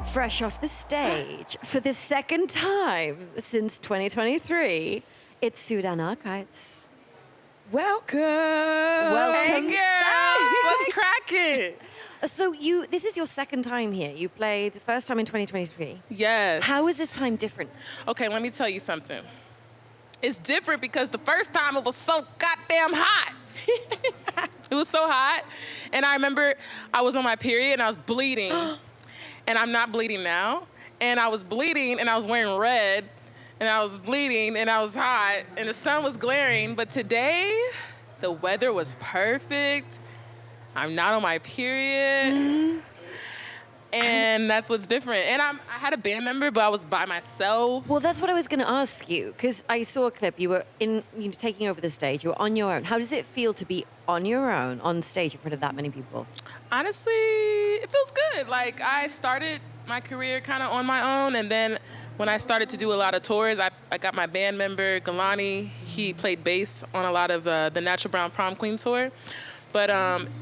fresh off the stage for the second time since 2023. It's Sudan Archives. Welcome. Welcome. Hey, girls. What's cracking? So this is your second time here. You played the first time in 2023. Yes. How is this time different? Okay, let me tell you something. It's different because the first time it was so goddamn hot. It was so hot. And I remember I was on my period and I was bleeding. And I'm not bleeding now. And I was bleeding and I was wearing red. And I was bleeding and I was hot and the sun was glaring. But today, the weather was perfect. I'm not on my period. Mm-hmm. And that's what's different. And I had a band member, but I was by myself. Well, that's what I was going to ask you, because I saw a clip. You were taking over the stage. You were on your own. How does it feel to be on your own on stage in front of that many people? Honestly, it feels good. Like, I started my career kind of on my own, and then when I started to do a lot of tours, I got my band member, Galani. He played bass on a lot of the Natural Brown Prom Queen tour. But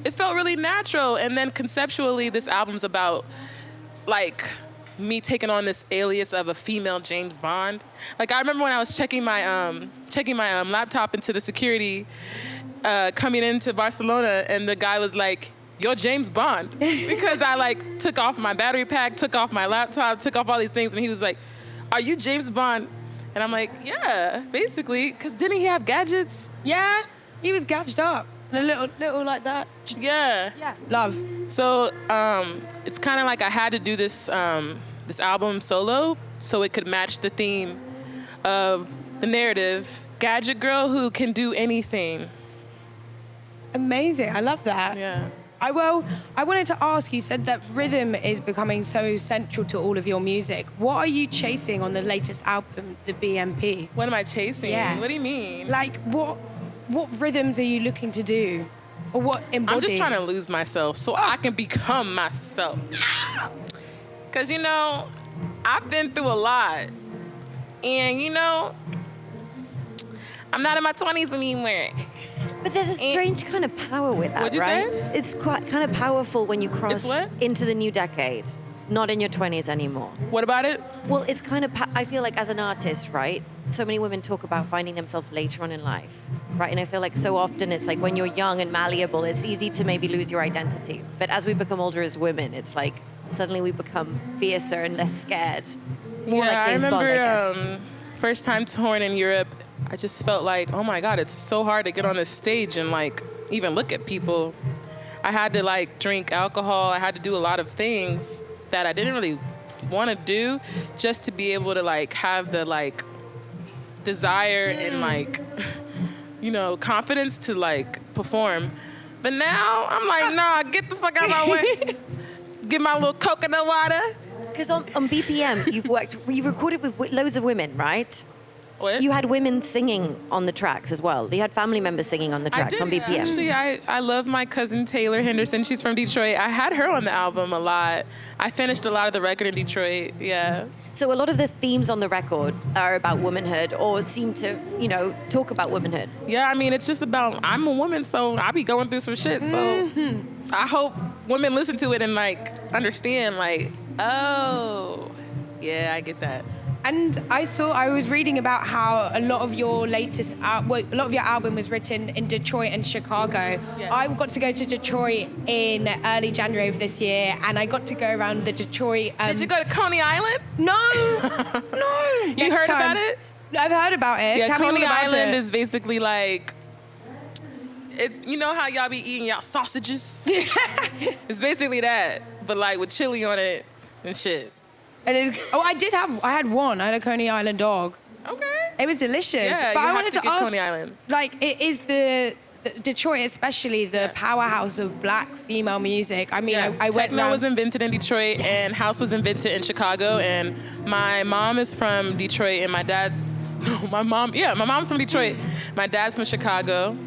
it felt really natural. And then conceptually, this album's about, like, me taking on this alias of a female James Bond. Like, I remember when I was checking my laptop into the security coming into Barcelona, and the guy was like, "You're James Bond." Because I, like, took off my battery pack, took off my laptop, took off all these things, and he was like, "Are you James Bond?" And I'm like, "Yeah, basically." Because didn't he have gadgets? Yeah, he was gadged up. A little like that. Yeah. Yeah. Love. So it's kind of like I had to do this this album solo so it could match the theme of the narrative. Gadget girl who can do anything. Amazing. I love that. Yeah. I wanted to ask, you said that rhythm is becoming so central to all of your music. What are you chasing on the latest album, the BMP? What am I chasing? Yeah. What do you mean? Like, what rhythms are you looking to do? Or what embody? I'm just trying to lose myself so I can become myself. Because, I've been through a lot. And, I'm not in my 20s anymore. But there's a strange kind of power with that, What'd you right? say? It's quite kind of powerful when you cross into the new decade, not in your 20s anymore. What about it? Well, it's kind of, I feel like as an artist, right? So many women talk about finding themselves later on in life, right? And I feel like so often it's like when you're young and malleable, it's easy to maybe lose your identity. But as we become older as women, it's like suddenly we become fiercer and less scared. More like James Bond, I guess. First time touring in Europe, I just felt like, oh my God, it's so hard to get on this stage and like even look at people. I had to like drink alcohol. I had to do a lot of things that I didn't really want to do just to be able to like have the like desire and like, confidence to like perform. But now I'm like, nah, get the fuck out of my way. Get my little coconut water. Because on BPM, you've recorded with loads of women, right? What? You had women singing on the tracks as well. You had family members singing on the tracks on BPM. Actually, I love my cousin Taylor Henderson. She's from Detroit. I had her on the album a lot. I finished a lot of the record in Detroit, yeah. So a lot of the themes on the record are about womanhood or seem to, talk about womanhood. Yeah, I mean, it's just about, I'm a woman, so I be going through some shit. So I hope women listen to it and like understand like, oh, yeah, I get that. And I was reading about how a lot of your album was written in Detroit and Chicago. Yes. I got to go to Detroit in early January of this year, and I got to go around the Detroit. Did you go to Coney Island? No, no. You heard about it? I've heard about it. Yeah, Tell me all Coney about Island it. is basically like, it's, how y'all be eating y'all sausages? It's basically that, but like with chili on it and shit. I had one. I had a Coney Island dog. Okay. It was delicious. Yeah, but you I have wanted to to get ask, Coney Island. like, it is the Detroit, especially the powerhouse of black female music. I mean, I went Techno was invented in Detroit, and house was invented in Chicago. And my mom is from Detroit, and my dad, my mom's from Detroit. My dad's from Chicago.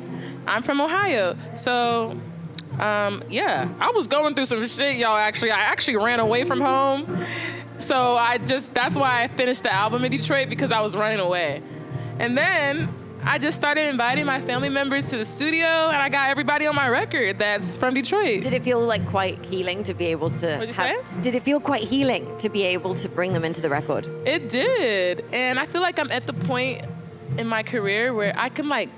I'm from Ohio. So, I was going through some shit, y'all. I actually ran away from home. So that's why I finished the album in Detroit, because I was running away. And then I just started inviting my family members to the studio, and I got everybody on my record that's from Detroit. Did it feel like quite healing to be able to? What'd you say? Did it feel quite healing to be able to bring them into the record? It did, and I feel like I'm at the point in my career where I can like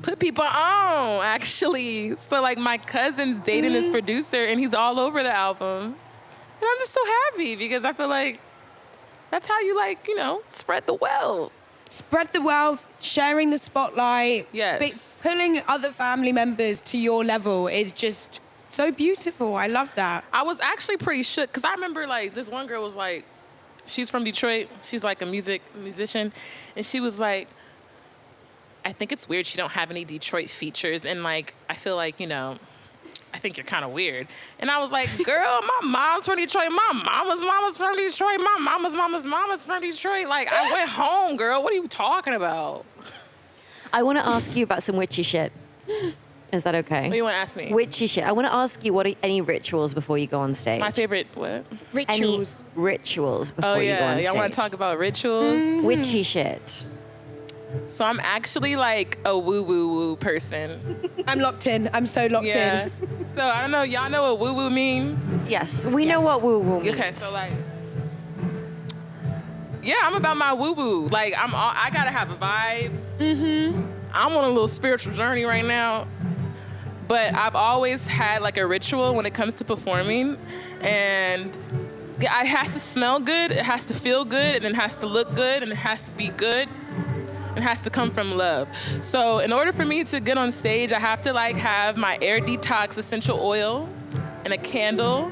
put people on, actually. So like my cousin's dating this producer, and he's all over the album, and I'm just so happy because I feel like that's how you spread the wealth. Spread the wealth, sharing the spotlight. Yes. Pulling other family members to your level is just so beautiful. I love that. I was actually pretty shook because I remember like this one girl was like, she's from Detroit. She's like a musician, and she was like, I think it's weird she don't have any Detroit features, and like I feel like I think you're kind of weird. And I was like, girl, my mom's from Detroit. My mama's from Detroit. My mama's from Detroit. Like, I went home, girl. What are you talking about? I want to ask you about some witchy shit. Is that okay? What do you want to ask me? Witchy shit. I want to ask you any rituals before you go on stage. My favorite what? Rituals. Any rituals before you go on stage. Y'all want to talk about rituals? Witchy shit. So I'm actually like a woo-woo-woo person. I'm locked in. I'm so locked in. So I don't know. Y'all know what woo-woo mean? Yes, we know what woo-woo means. Okay, so like, yeah, I'm about my woo-woo. Like, I gotta have a vibe. I'm on a little spiritual journey right now. But I've always had like a ritual when it comes to performing. And it has to smell good, it has to feel good, and it has to look good, and it has to be good. It has to come from love. So in order for me to get on stage, I have to like have my Air Detox essential oil and a candle.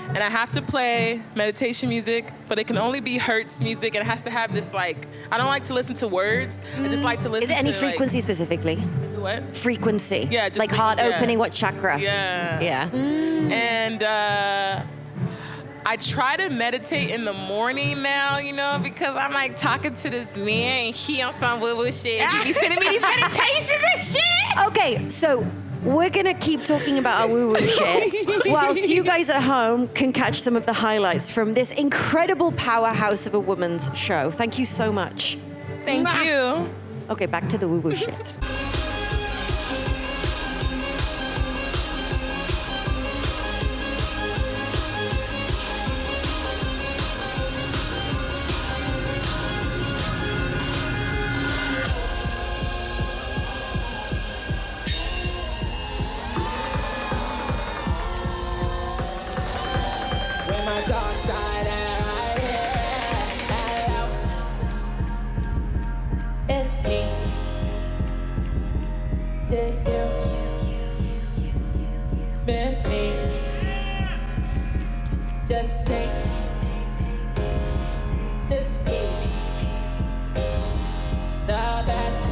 And I have to play meditation music, but it can only be Hertz music. And it has to have this like, I don't like to listen to words. I just like to listen to Is it any frequency specifically? What? Frequency. Yeah, just like heart opening, what chakra? Yeah. Yeah. And I try to meditate in the morning now, because I'm like talking to this man and he on some woo-woo shit. He be sending me these meditations and shit. Okay, so we're gonna keep talking about our woo-woo shit whilst you guys at home can catch some of the highlights from this incredible powerhouse of a woman's show. Thank you so much. Thank you. Okay, back to the woo-woo shit. It's me. Did you miss me? Just take this piece, the best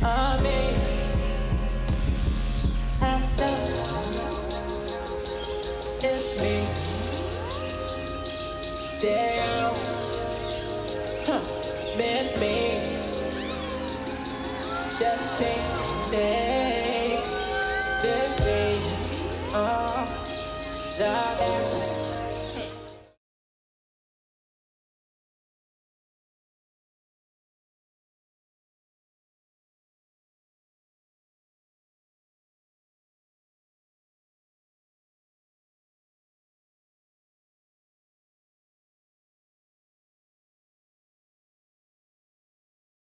of me. After it's me. Damn. Miss me. Just take this thing. The